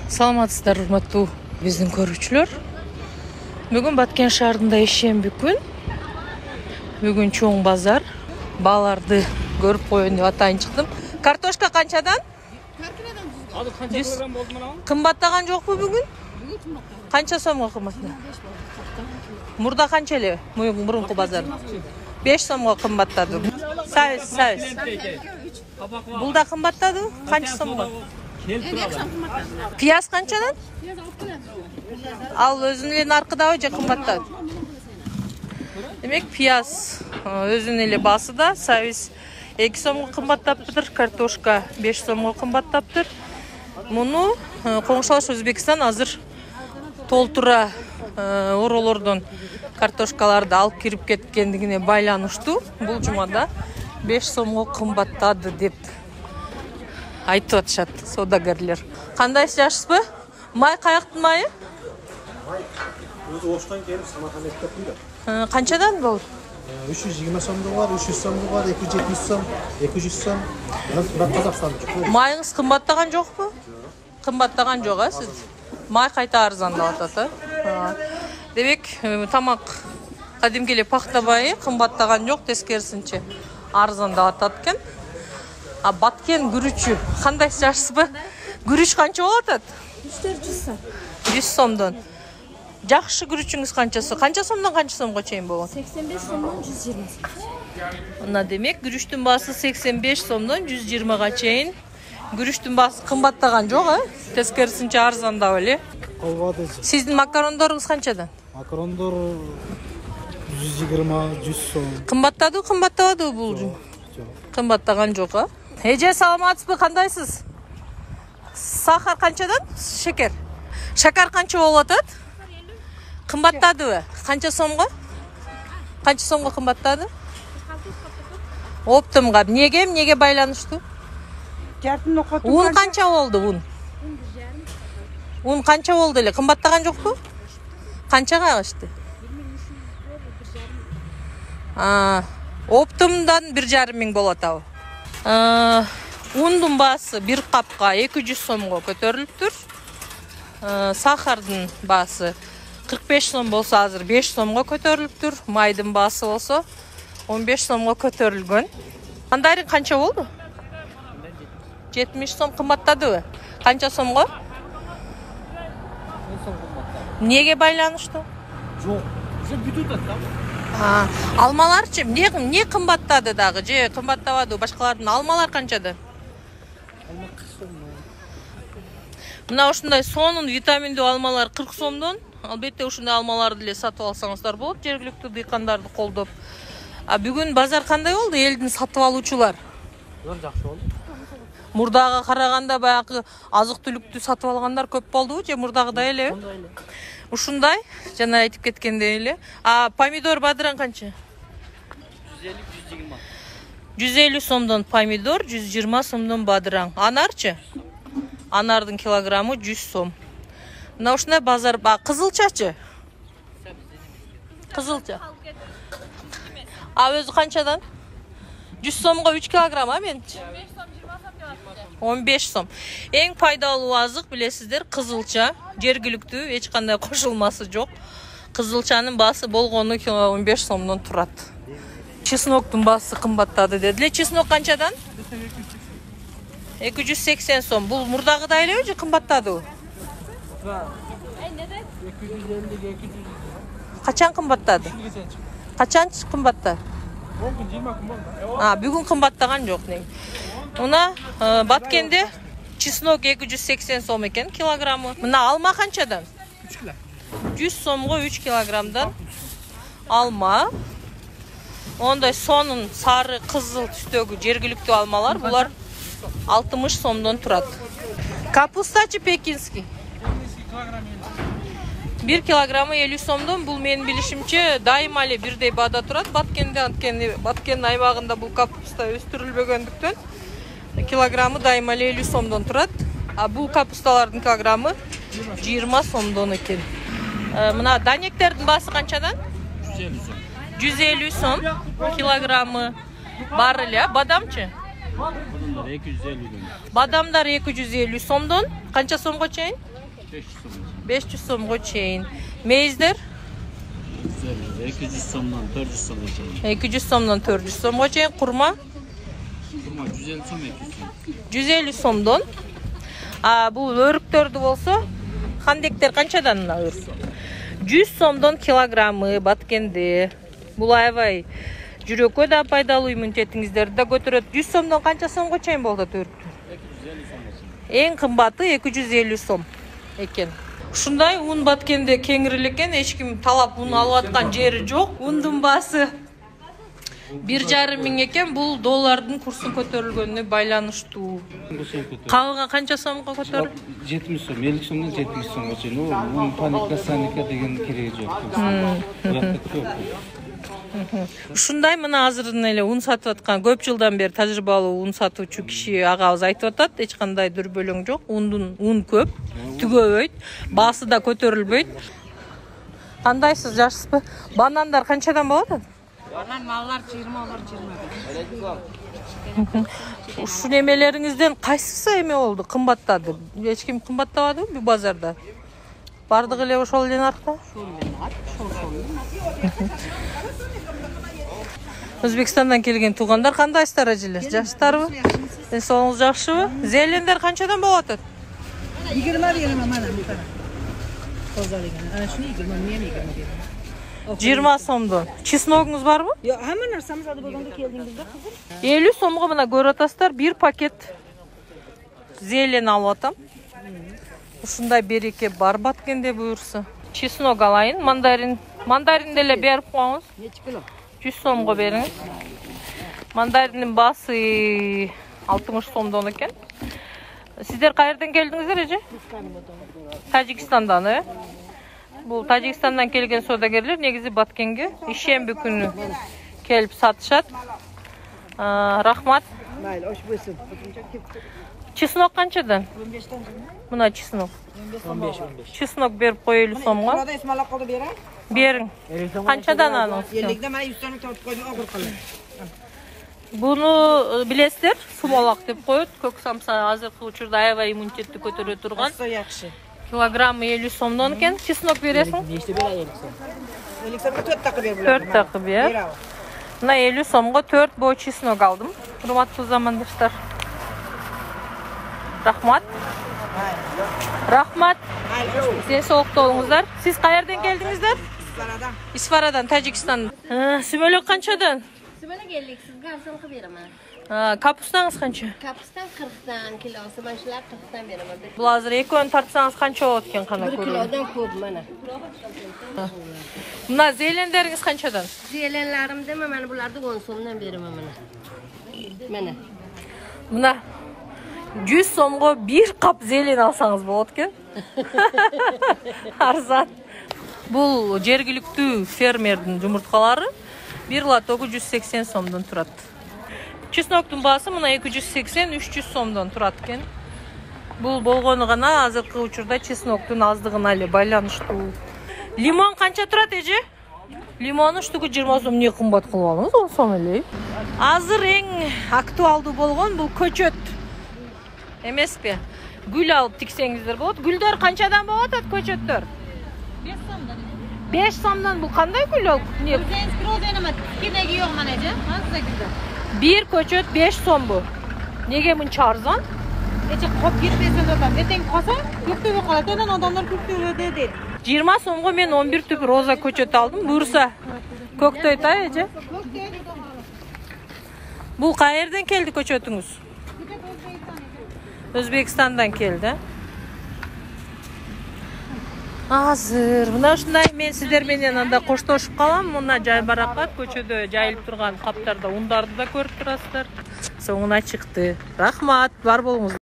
Саламатсыздар, урматтуу биздин көрүүчүлөр. Бүгүн Баткен шаарында ишемби күн. Бүгүн чоң базар. Бааларды көрүп коеюн деп атайын чыктым. Картошка канчадан? Кымбаттаган жокпу бүгүн? Канча сомго кымбаттаган? Мурда канча эле? Мурунку базар. 5 сомго кымбаттады. Сабиз. Бул да кымбаттады? Канча сомго? Пияз канчадан? Ал өзүнүн эле наркыдабы же кымбаттады? Демек, пияз өзүнүн эле басыда, сабиз 2 сомго кымбаттаптыр, картошка 5 сомго кымбаттаптыр. Муну коңшулаш Өзбекстан азыр толтура оролордон картошкаларды алып кирип кеткендигине байланыштуу. Бул жумада 5 сомго кымбаттады деп айтып атышат соодагерлер. Кандайсыз, жакшысызбы? Май каяктын майы? Өзü Оштан келip Самарканд'a gidiyor. Канчадан бул? 320 сомдуу бар, 300 сомдуу бар, 270 сом, 200 сом. Бирок Казакстан. Майыңыз кымбаттаган жокпу? Кымбаттаган жок, а сиз? Май кайта арзандап атат, а? Демек, тамак кадимки эле пахта майы кымбаттаган жок, тескерисинче арзандап атат экен. А Баткен күрүчү кандайсыз, жакшысызбы? Күрүч канча болуп атат? 300 сом. 100 сомдон. Жакшы күрүчүңүз канчасы? Канча сомдон канча сомго чейин болот? 85 сомдон 120 сом. Мына демек, күрүчтүн баасы 85 сомдон 120га чейин. Күрүчтүн баасы кымбаттаган жок, а? Тескерисинче арзандап эле. Сиздин макарондоруңуз канчадан? Макарондор 120-100 сом. Кымбаттады, кымбаттабады бул? Кымбаттаган жок, а? Эже, саламатсызбы, кандайсыз? Сахар канчадан? Шекер. Шакар канча болуп атат? Кымбаттадыбы? Канча сомго? Канча сомго кымбаттады? Оптумга. Неге байланыштуу? Un канча болду, un? Un канча болду эле? Кымбаттаган жокпу? Канчага калышты? Оптумдан 1,5 миң болот абы. Ундун баасы бир капка 200 сомго көтөрүлүптүр. Сахардын баасы 45 сом болсо азыр 5 сомго көтөрүлүптүр. Майдын баасы болсо 15 сомго көтөрүлгөн. Мандарин канча болду? 70 сом кымбаттадыбы? Канча сомго? 10 сом кымбаттады. Неге байланыштуу? Жок. Же бүтүп атат. Алмаларчы эмне кымбаттады дагы? Же кымбаттабады башкалардын? Алмалар канчада? Алма 40 сом. Мына ушундай сонун витаминдүү алмалар 40 сомдон. Албетте ушундай алмаларды эле сатып алсаңыздар болот, жергиликтүү дыйкандарды колдоп. Бүгүн базар кандай болду? Элдин сатып алуучулар? Жакшы болду. Мурдага караганда баягы азык-түлүктү сатып алгандар көп болдубу же мурдагыдай эле? Ушундай, жана айтып кеткендей эле. Помидор бадыран канча? 150-120. 150 сомдон помидор, 120 сомдон бадыран. Анарчы? Анардын килограммы 100 сом. Мына ушундай базар. Кызылчачы? Кызылча. Өзү канчадан? 100 сомго 3 килограмм, мен? 15 сом. Эң пайдалуу азык билесиздер, кызылча. Жергиликтүү, эч кандай кошулмасы жок. Кызылчанын баасы болгону 15 сомдон турат. Чесноктун баасы кымбаттады дедиле. Чеснок канчадан? 280 сом. Бул мурдагыдай элеби же кымбаттадыбы? 250-200. Качан кымбаттады? Качан кымбаттады? Бүгүн кымбаттаган жок. Мына Баткенде чеснок 280 сом экен килограммы. Мына алма канчадан? 3 кило. 100 сомго 3 килограммдан алма. Ондай сонун сары кызыл түстөгү жергиликтүү алмалар, булар 60 сомдон турат. Капустачы пекинский? 1 килограммы 50 сомдон. Бул менин билишимче дайыма эле бирдей баада турат. Баткен аймагында бул капуста өстүрүлбөгөндүктөн килограммы дайыма эле 50 сомдон турат. Бул капусталардын килограммы 20 сомдон экен. Мына данектердин баасы канчадан? 150 сом килограммы бар эле. Бадамчы? Бадамдар 250 Бадамдар 250 сомдон. Канча сомго чейин? 500 сомго чейин. Мейиздер? 200 сомдон 400 сомго чейин. 200 сомдон 400 сомго чейин. Курма? Курма 150 сом 200 сом. 150 сомдон. Бул өрүктөрдү болсо, хандектер канчадан өрсө? 100 сомдон килограммы Баткенде. Бул аябай жүрөккө да пайдалуу, иммунитетиңиздерди да көтөрөт. 100 сомдон канча сомго чейин болот өрүктөр? 250 сомго чейин. Эң кымбаты 250 сом экен. Ушундай ун Баткенде кеңир экен, эч ким талап ун алып аткан жери жок. Ундун баасы 1,5 миң экен. Бул доллардын курсунун көтөрүлгөнүнө байланыштуу. Калган канча сомго көтөрүлдү? 70 сом, 50 сомдон 70 сомго чейин. Ун паника, саника деген кереги жок. Ушундай мына азырдын эле ун сатып аткан көп жылдан бери тажрыйбалуу ун сатуучу киши агабыз айтып атат, эч кандай дүрбөлөң жок. Ун көп, түгөбөйт, баасы да көтөрүлбөйт. Кандайсыз, жакшысызбы? Банандар канчадан болот? Банан маллар 20, олар 25. Ушул эмелериңизден кайсысы эме болду? Кымбаттады. Эч ким кымбаттабадыбы бу базарда? Бардыгы эле ошол эле наркта? Өзбекстандан келген туугандар кандайсыздар эжелер? Жакшысыздарбы? Ден соолугуңуз жакшыбы? Зелендер канчадан болуп атат? 20 берем mana bu tara. Tozalagan. Ana shuni 20 men 20 berdim. 20 сомдон. Чесногуңуз барбы? Yo'q, hamma narsamiz olib bo'lganda keldingizda qizim. 50 сомго мына көрүп атасыздар, бир пакет зелен алып атам. Ушундай береке бар Баткенде буюрса. Чеснок алайын, мандарин деле берип коюңуз. Nechi kilo? 100 сомго бериңиз. Мандариндин баасы 60 сомдон экен. Сиздер кайерден келдиңиздер эже? Тажикстандан, э? Бул Тажикстандан келген содагерлер негизи Баткенге ишемби күнү келип сатышат. Рахмат. Mayli, osh bo'lsin. Чеснок канчадан? 15 dan. Мына чеснок. 15. Чеснок берип коелу сомго. Qolada ismaloq qolib beray. Бериң. Канчадан аныңыз? 50 dan mana 100 dan tortib qo'ydim, og'ir qilib. Буну билесиздер, сумалак деп коет. Көк самса азыркы учурда аябай иммунитетти көтөрө турган. Assa yaxshi. Килограммы 50 сомдон экен. Чеснок бересиң? Nechta beray 50 so'm? 50 so'mga 4 taqib ber bular. 4 тaqib бер. Мына 50 сомго 4 боо чеснок алдым. Урматтуу замандаштар. Рахмат. Рахмат. Сен соолукта болуңуздар. Сиз каерден келдиңиздер? Isfaradan. Исфарадан, Тажикстан. Сүмөлөк канчадан? Sümelek 50, sizga arzon beraman. Капустаңыз канча? Kapustan 40 dan kilosi, mana shular 40 dan beraman. Бул азыр экөөнү тартсаңыз канча болот экен кана 1 көрүн. kilodan ko'p mana. Мына зелендериңиз канчадан? Zelenlarimda mana bularni 10 so'mdan beraman mana. Mana. Мына 100 сомго бир кап зелен алсаңыз болот экен. Арзан. Бул жергиликтүү фермердин жумурткалары 1 лотогу 180 сомдон турат. Чесноктун баасы мына 280-300 сомдон турат экен. Бул болгону гана азыркы учурда чесноктун аздыгына эле байланыштуу. Лимон канча турат эже? Лимонун штуку 20 сом. Эмне кымбат кылып алдыңыз? 10 сом эле. Азыр эң актуалдуу болгон бул көчөт. Эмеспи? Гүл алып тиксеңиздер болот. Гүлдөр канчадан болот атат көчөттөр? 5 сомдан. 5 сомдон. Бул кандай гүл алып? Не? O'zingiz kirodayman. Kidagi yo'q manaja. Mana sizga. Bir көчөт 5 сом бу. Неге мынча арзан? Necha qolib ketmaysan o'tam. Ertaga qolsa, ko'ktөбө qoladi. Ondan odamlar ko'ktөбөдө deydi. 20 сомго мен 11 түп роза көчөт алдым. Буюрса көктөйт а эже? Бул каерден келди көчөтүңүз? Өзбекстандан келди. Азыр мына ушундай мен сиздер менен анда коштошуп калам. Мына жай баракат көчөдө жайылып турган каптарда ундарды да көрүп турасыздар. Соңуна чыкты. Рахмат, бар болуңуз.